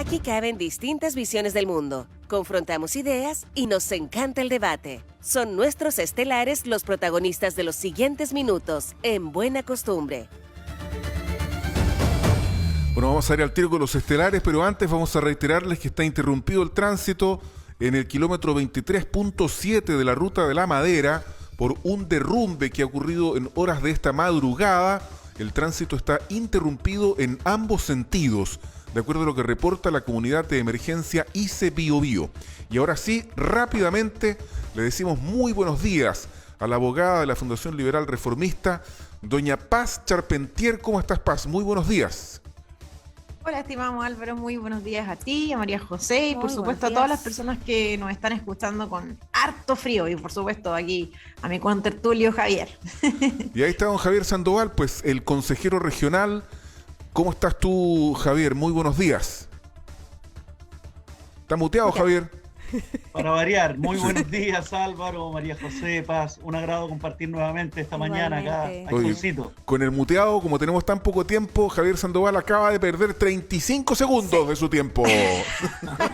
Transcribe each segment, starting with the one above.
Aquí caben distintas visiones del mundo. Confrontamos ideas y nos encanta el debate. Son nuestros estelares los protagonistas de los siguientes minutos, en Buena Costumbre. Bueno, vamos a ir al tiro con los estelares, pero antes vamos a reiterarles que está interrumpido el tránsito en el kilómetro 23.7 de la Ruta de la Madera por un derrumbe que ha ocurrido en horas de esta madrugada. El tránsito está interrumpido en ambos sentidos, de acuerdo a lo que reporta la comunidad de emergencia ICE Biobío. Y ahora sí, rápidamente le decimos muy buenos días a la abogada de la Fundación Liberal Reformista, doña Paz Charpentier. ¿Cómo estás, Paz? Muy buenos días. Hola, estimado Álvaro, muy buenos días a ti, a María José y por supuesto a todas las personas que nos están escuchando con harto frío y por supuesto aquí a mi contertulio Javier. Y ahí está don Javier Sandoval, pues el consejero regional. ¿Cómo estás tú, Javier? Muy buenos días. ¿Está muteado, Javier? Para variar, muy buenos días Álvaro, María José, Paz, un agrado compartir nuevamente esta mañana acá al solcito. Con el muteado, como tenemos tan poco tiempo, Javier Sandoval acaba de perder 35 segundos de su tiempo.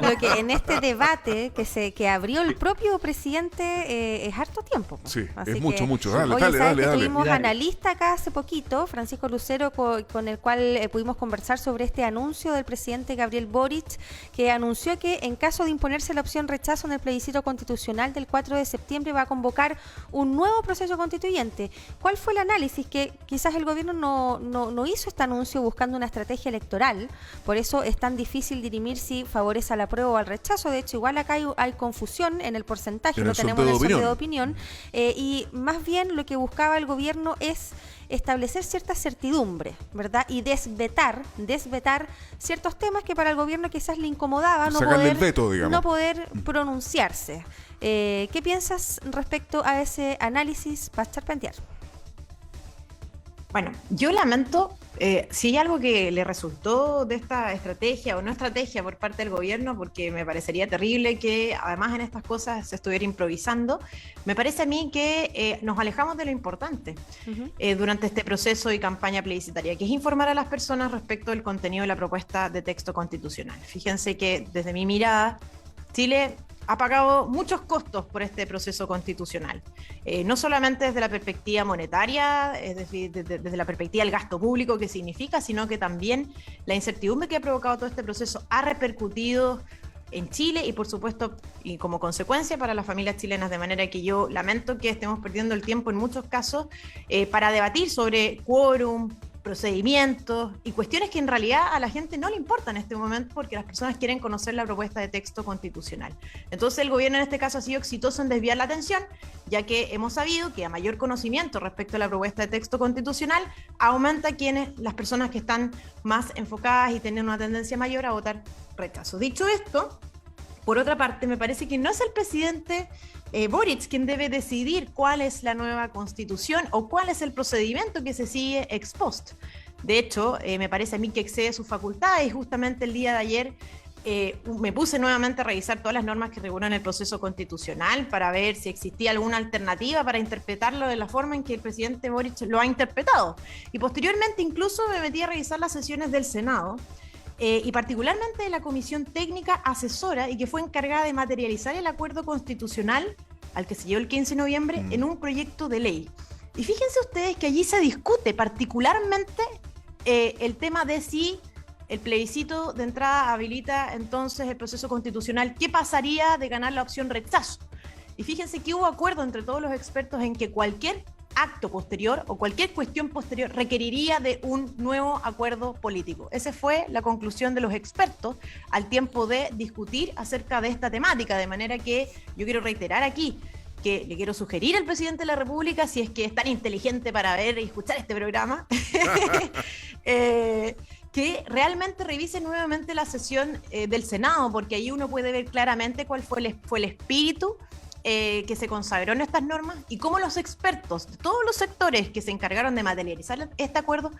Lo que en este debate que abrió el propio presidente es harto tiempo. Sí, así es mucho. Dale. Tuvimos Dale. analista acá hace poquito, Francisco Lucero, con el cual pudimos conversar sobre este anuncio del presidente Gabriel Boric, que anunció que en caso de imponerse la opción rechazo en el plebiscito constitucional del 4 de septiembre va a convocar un nuevo proceso constituyente. ¿Cuál fue el análisis? Que quizás el gobierno no hizo este anuncio buscando una estrategia electoral, por eso es tan difícil dirimir si favorece al apruebo o al rechazo. De hecho, igual acá hay confusión en el porcentaje, lo tenemos en el sondeo de opinión, y más bien lo que buscaba el gobierno es establecer cierta certidumbre, ¿verdad? Y desvetar ciertos temas que para el gobierno quizás le incomodaba no poder pronunciarse. ¿Qué piensas respecto a ese análisis, Paz Charpentier? Bueno, yo lamento, si hay algo que le resultó de esta estrategia o no estrategia por parte del gobierno, porque me parecería terrible que además en estas cosas se estuviera improvisando, me parece a mí que nos alejamos de lo importante durante este proceso y campaña plebiscitaria, que es informar a las personas respecto del contenido de la propuesta de texto constitucional. Fíjense que desde mi mirada, Chile ha pagado muchos costos por este proceso constitucional, no solamente desde la perspectiva monetaria, es decir, desde la perspectiva del gasto público que significa, sino que también la incertidumbre que ha provocado todo este proceso ha repercutido en Chile y por supuesto y como consecuencia para las familias chilenas, de manera que yo lamento que estemos perdiendo el tiempo en muchos casos para debatir sobre quórum, procedimientos y cuestiones que en realidad a la gente no le importan en este momento porque las personas quieren conocer la propuesta de texto constitucional. Entonces el gobierno en este caso ha sido exitoso en desviar la atención, ya que hemos sabido que a mayor conocimiento respecto a la propuesta de texto constitucional aumenta las personas que están más enfocadas y tienen una tendencia mayor a votar rechazo. Dicho esto, por otra parte, me parece que no es el presidente Boric quien debe decidir cuál es la nueva constitución o cuál es el procedimiento que se sigue ex post. De hecho, me parece a mí que excede sus facultades y justamente el día de ayer me puse nuevamente a revisar todas las normas que regulan el proceso constitucional para ver si existía alguna alternativa para interpretarlo de la forma en que el presidente Boric lo ha interpretado. Y posteriormente incluso me metí a revisar las sesiones del Senado, y particularmente de la Comisión Técnica Asesora y que fue encargada de materializar el acuerdo constitucional al que se llegó el 15 de noviembre en un proyecto de ley. Y fíjense ustedes que allí se discute particularmente el tema de si el plebiscito de entrada habilita entonces el proceso constitucional, ¿qué pasaría de ganar la opción rechazo? Y fíjense que hubo acuerdo entre todos los expertos en que cualquier acto posterior o cualquier cuestión posterior requeriría de un nuevo acuerdo político. Esa fue la conclusión de los expertos al tiempo de discutir acerca de esta temática, de manera que yo quiero reiterar aquí que le quiero sugerir al presidente de la República, si es que es tan inteligente para ver y escuchar este programa, que realmente revise nuevamente la sesión del Senado, porque ahí uno puede ver claramente cuál fue el espíritu que se consagró en estas normas y cómo los expertos de todos los sectores que se encargaron de materializar este acuerdo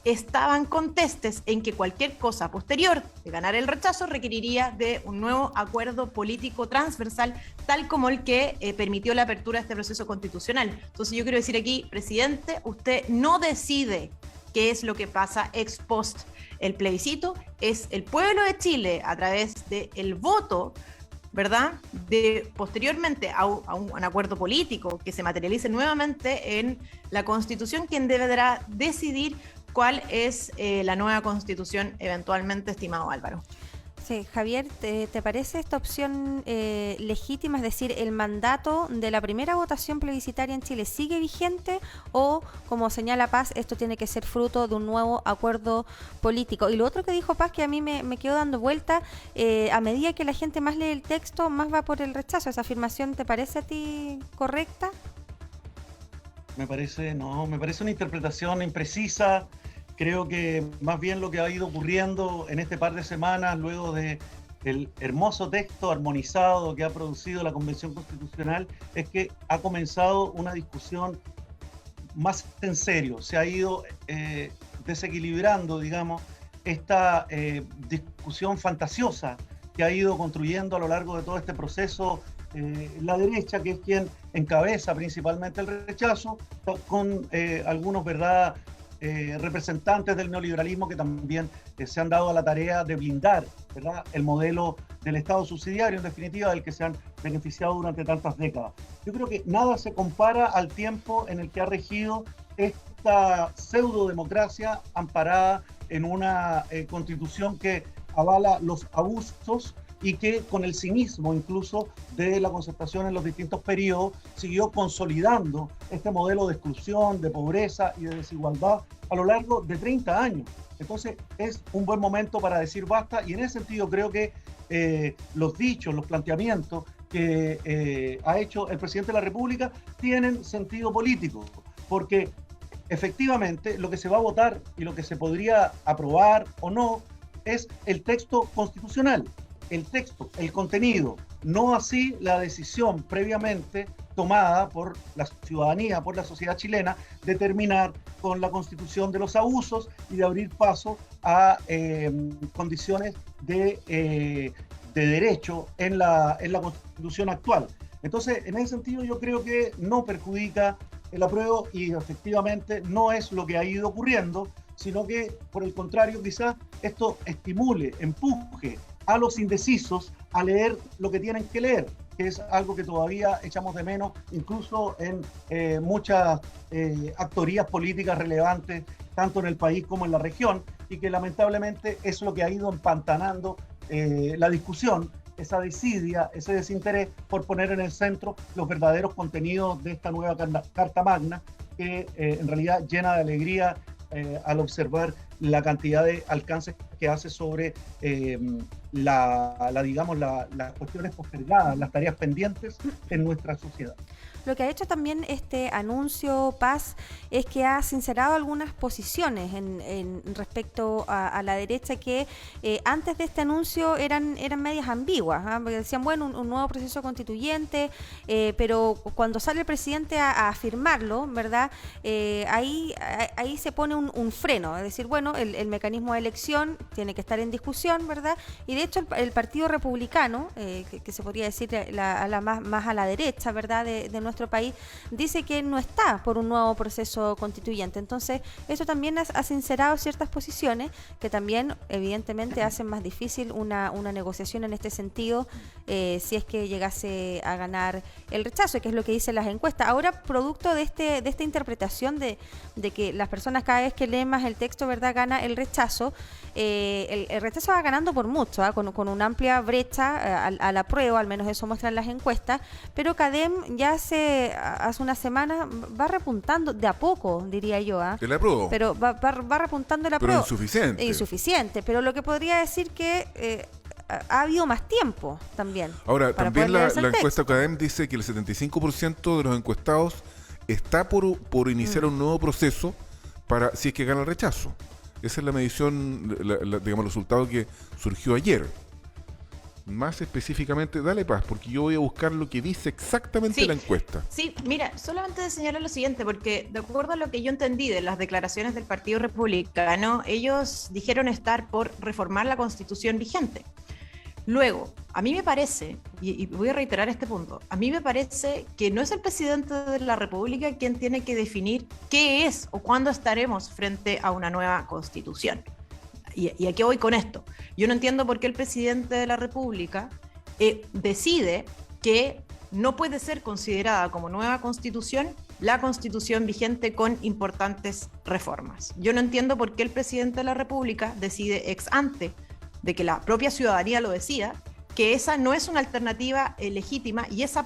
estaban contestes en que cualquier cosa posterior de ganar el rechazo requeriría de un nuevo acuerdo político transversal, tal como el que permitió la apertura de este proceso constitucional. Entonces yo quiero decir aquí, presidente, usted no decide qué es lo que pasa ex post El plebiscito es el pueblo de Chile a través del voto, ¿verdad? De posteriormente a un acuerdo político que se materialice nuevamente en la Constitución, quien deberá decidir cuál es la nueva Constitución eventualmente, estimado Álvaro. Sí, Javier, ¿te parece esta opción legítima? Es decir, ¿el mandato de la primera votación plebiscitaria en Chile sigue vigente o, como señala Paz, esto tiene que ser fruto de un nuevo acuerdo político? Y lo otro que dijo Paz, que a mí me quedó dando vuelta, a medida que la gente más lee el texto, más va por el rechazo. ¿Esa afirmación te parece a ti correcta? Me parece una interpretación imprecisa. Creo que más bien lo que ha ido ocurriendo en este par de semanas, luego de el hermoso texto armonizado que ha producido la Convención Constitucional, es que ha comenzado una discusión más en serio. Se ha ido desequilibrando, digamos, esta discusión fantasiosa que ha ido construyendo a lo largo de todo este proceso la derecha, que es quien encabeza principalmente el rechazo, con algunos, ¿verdad?, representantes del neoliberalismo que también se han dado a la tarea de blindar, ¿verdad?, el modelo del Estado subsidiario, en definitiva, del que se han beneficiado durante tantas décadas. Yo creo que nada se compara al tiempo en el que ha regido esta pseudodemocracia amparada en una constitución que avala los abusos y que con el cinismo incluso de la concertación en los distintos periodos siguió consolidando este modelo de exclusión, de pobreza y de desigualdad a lo largo de 30 años. Entonces es un buen momento para decir basta, y en ese sentido creo que los dichos, los planteamientos que ha hecho el presidente de la República tienen sentido político, porque efectivamente lo que se va a votar y lo que se podría aprobar o no es el texto constitucional. El texto, el contenido, no así la decisión previamente tomada por la ciudadanía, por la sociedad chilena, de terminar con la constitución de los abusos y de abrir paso a condiciones de derecho en la constitución actual. Entonces, en ese sentido, yo creo que no perjudica el apruebo y efectivamente no es lo que ha ido ocurriendo, sino que, por el contrario, quizás esto estimule, empuje a los indecisos a leer lo que tienen que leer, que es algo que todavía echamos de menos, incluso en muchas actorías políticas relevantes, tanto en el país como en la región, y que lamentablemente es lo que ha ido empantanando la discusión, esa desidia, ese desinterés por poner en el centro los verdaderos contenidos de esta nueva Carta Magna, que en realidad llena de alegría al observar la cantidad de alcances que hace sobre las cuestiones postergadas, las tareas pendientes en nuestra sociedad. Lo que ha hecho también este anuncio, Paz, es que ha sincerado algunas posiciones en respecto a la derecha que antes de este anuncio eran medias ambiguas, ¿eh? Porque decían, bueno, un nuevo proceso constituyente, pero cuando sale el presidente a afirmarlo, ¿verdad? Ahí se pone un freno, es decir, bueno, el mecanismo de elección tiene que estar en discusión, ¿verdad? Y de hecho el Partido Republicano, que se podría decir más a la derecha, ¿verdad?, de nuestro país, dice que no está por un nuevo proceso constituyente. Entonces, eso también ha sincerado ciertas posiciones que también, evidentemente, hacen más difícil una negociación en este sentido, si es que llegase a ganar el rechazo, que es lo que dicen las encuestas. Ahora, producto de esta interpretación de que las personas cada vez que leen más el texto, ¿verdad?, gana el rechazo, el rechazo va ganando por mucho, ¿eh? con una amplia brecha a la prueba, al menos eso muestran las encuestas, pero CADEM ya hace una semana va repuntando de a poco, diría yo. ¿El apruebo? Pero va repuntando el apruebo. Pero insuficiente. Pero lo que podría decir que ha habido más tiempo también. Ahora, también la encuesta CADEM dice que el 75% de los encuestados está por iniciar un nuevo proceso para si es que gana el rechazo. Esa es la medición, digamos, el resultado que surgió ayer. Más específicamente, dale, Paz, porque yo voy a buscar lo que dice exactamente la encuesta. Sí, mira, solamente de señalar lo siguiente, porque de acuerdo a lo que yo entendí de las declaraciones del Partido Republicano, ellos dijeron estar por reformar la Constitución vigente. Luego, a mí me parece, y voy a reiterar este punto, a mí me parece que no es el presidente de la República quien tiene que definir qué es o cuándo estaremos frente a una nueva Constitución. ¿Y a qué voy con esto? Yo no entiendo por qué el presidente de la República decide que no puede ser considerada como nueva constitución la constitución vigente con importantes reformas. Yo no entiendo por qué el presidente de la República decide ex ante de que la propia ciudadanía lo decida, que esa no es una alternativa legítima y esa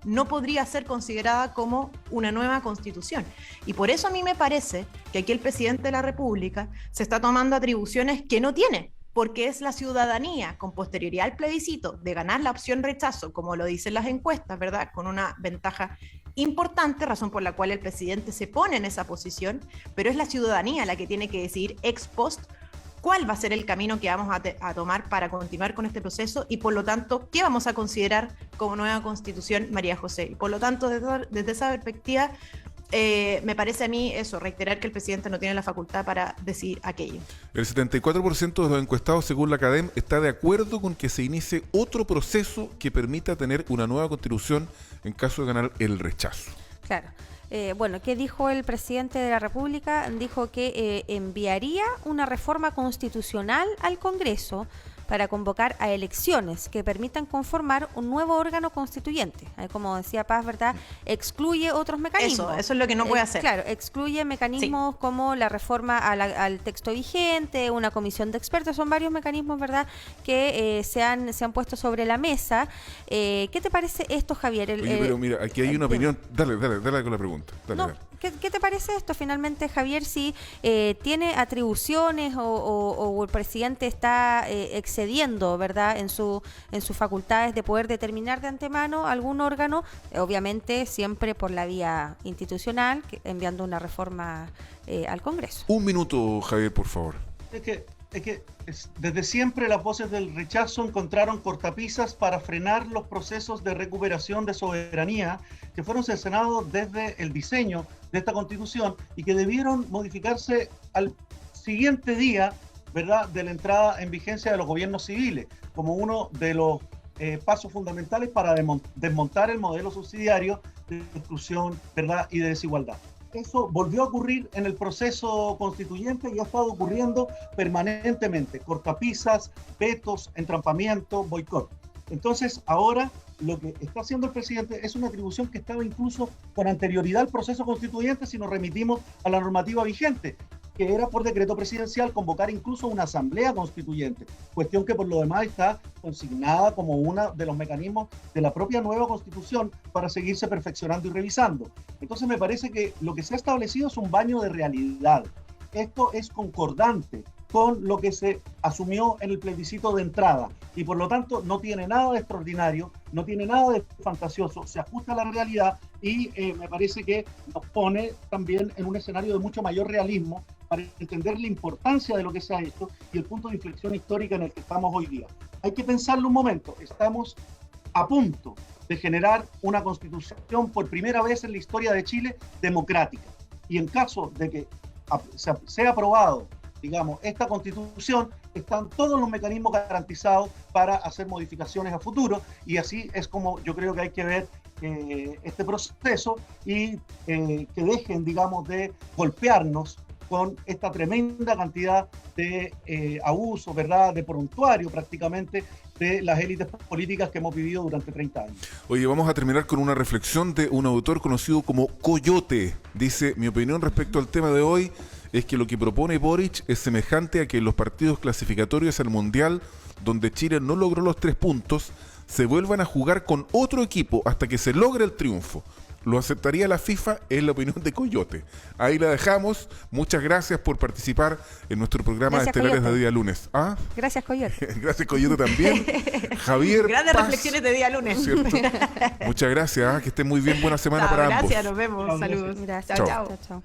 no podría ser considerada como una nueva constitución. Y por eso a mí me parece que aquí el presidente de la República se está tomando atribuciones que no tiene, porque es la ciudadanía, con posterioridad al plebiscito, de ganar la opción rechazo, como lo dicen las encuestas, ¿verdad?, con una ventaja importante, razón por la cual el presidente se pone en esa posición, pero es la ciudadanía la que tiene que decidir ex post cuál va a ser el camino que vamos a tomar para continuar con este proceso y, por lo tanto, qué vamos a considerar como nueva constitución, María José. Y, por lo tanto, desde esa perspectiva, me parece a mí eso, reiterar que el presidente no tiene la facultad para decidir aquello. El 74% de los encuestados, según la Academ, está de acuerdo con que se inicie otro proceso que permita tener una nueva constitución en caso de ganar el rechazo. Claro. Bueno, ¿qué dijo el presidente de la República? Dijo que enviaría una reforma constitucional al Congreso para convocar a elecciones que permitan conformar un nuevo órgano constituyente. Como decía Paz, ¿verdad? Excluye otros mecanismos. Eso es lo que no puede hacer. Claro, excluye mecanismos como la reforma al texto vigente, una comisión de expertos. Son varios mecanismos, ¿verdad?, que se han puesto sobre la mesa. ¿Qué te parece esto, Javier? Oye, pero mira, aquí hay una opinión. Dale con la pregunta. Dale. ¿Qué te parece esto finalmente, Javier? Si tiene atribuciones o el presidente está excediendo, ¿verdad?, en sus facultades de poder determinar de antemano algún órgano, obviamente siempre por la vía institucional, enviando una reforma al Congreso. Un minuto, Javier, por favor. Es que desde siempre las voces del rechazo encontraron cortapisas para frenar los procesos de recuperación de soberanía que fueron cercenados desde el diseño de esta Constitución y que debieron modificarse al siguiente día, ¿verdad?, de la entrada en vigencia de los gobiernos civiles, como uno de los pasos fundamentales para desmontar el modelo subsidiario de exclusión, ¿verdad?, y de desigualdad. Eso volvió a ocurrir en el proceso constituyente y ha estado ocurriendo permanentemente. Cortapisas, vetos, entrampamiento, boicot. Entonces, ahora lo que está haciendo el presidente es una atribución que estaba incluso con anterioridad al proceso constituyente si nos remitimos a la normativa vigente, que era por decreto presidencial convocar incluso una asamblea constituyente, cuestión que por lo demás está consignada como uno de los mecanismos de la propia nueva Constitución para seguirse perfeccionando y revisando. Entonces me parece que lo que se ha establecido es un baño de realidad. Esto es concordante con lo que se asumió en el plebiscito de entrada y por lo tanto no tiene nada de extraordinario, no tiene nada de fantasioso, se ajusta a la realidad y me parece que nos pone también en un escenario de mucho mayor realismo para entender la importancia de lo que se ha hecho y el punto de inflexión histórica en el que estamos hoy día. Hay que pensarlo un momento, estamos a punto de generar una constitución por primera vez en la historia de Chile democrática y en caso de que sea aprobado, digamos, esta constitución, están todos los mecanismos garantizados para hacer modificaciones a futuro y así es como yo creo que hay que ver este proceso y que dejen, digamos, de golpearnos con esta tremenda cantidad de abusos, ¿verdad?, de prontuario prácticamente de las élites políticas que hemos vivido durante 30 años. Oye, vamos a terminar con una reflexión de un autor conocido como Coyote. Dice, mi opinión respecto al tema de hoy es que lo que propone Boric es semejante a que los partidos clasificatorios al Mundial, donde Chile no logró los 3 puntos, se vuelvan a jugar con otro equipo hasta que se logre el triunfo. ¿Lo aceptaría la FIFA? Es la opinión de Coyote. Ahí la dejamos. Muchas gracias por participar en nuestro programa de Estelares de día lunes. ¿Ah? Gracias, Coyote. Gracias, Coyote, también. Javier Grandes Paz, reflexiones de día lunes. ¿cierto? Muchas gracias. Que estén muy bien. Buena semana para ambos. Gracias, nos vemos. Saludos. Gracias. Chao. Chao, chao.